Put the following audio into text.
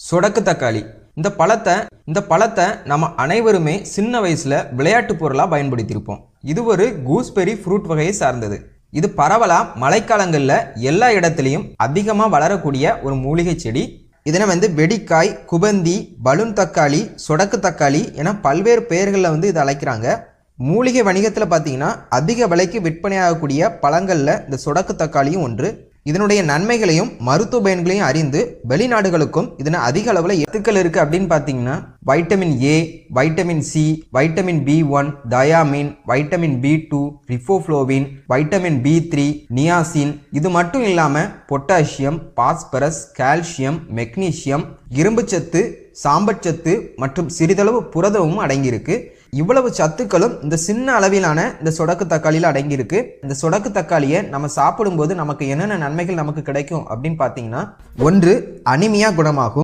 சொடக்கு தக்காளி. இந்த பழத்தை நம்ம அனைவருமே சின்ன வயசுல விளையாட்டு பொருளா பயன்படுத்தியிருப்போம். இது ஒரு கூஸ்பெரி ஃப்ரூட் வகையை சார்ந்தது. இது பரவலா மழைக்காலங்கள்ல எல்லா இடத்துலையும் அதிகமா வளரக்கூடிய ஒரு மூலிகை செடி. இதனை வெடிக்காய், குபந்தி, பலூன் தக்காளி, சொடக்கு தக்காளி என பல்வேறு பெயர்களில் இதை அழைக்கிறாங்க. மூலிகை வணிகத்தில் பார்த்தீங்கன்னா அதிக விலைக்கு விற்பனையாகக்கூடிய பழங்களில் இந்த சொடக்கு தக்காளியும் ஒன்று. இதனுடைய நன்மைகளையும் மருத்துவ பயன்களையும் அறிந்து வெளிநாடுகளுக்கும் இதனை அதிக அளவில் சத்துக்கள் இருக்கு அப்படின்னு பார்த்தீங்கன்னா vitamin A, vitamin C, vitamin B1, thiamine, vitamin B2, riboflavin, vitamin B3, niacin. இது மட்டும் இல்லாமல் பொட்டாசியம், பாஸ்பரஸ், கால்சியம், மெக்னீசியம், இரும்புச்சத்து, சாம்பச்சத்து மற்றும் சிறிதளவு புரதமும் அடங்கியிருக்கு. இவ்வளவு சத்துக்களும் இந்த சின்ன அளவிலான இந்த சொடக்கு தக்காளியில் அடங்கியிருக்கு. இந்த சொடக்கு தக்காளியை நம்ம சாப்பிடும்போது நமக்கு என்னென்ன நன்மைகள் நமக்கு கிடைக்கும் அப்படின்னு பார்த்தீங்கன்னா, ஒன்று, அனிமியா குணமாகும்.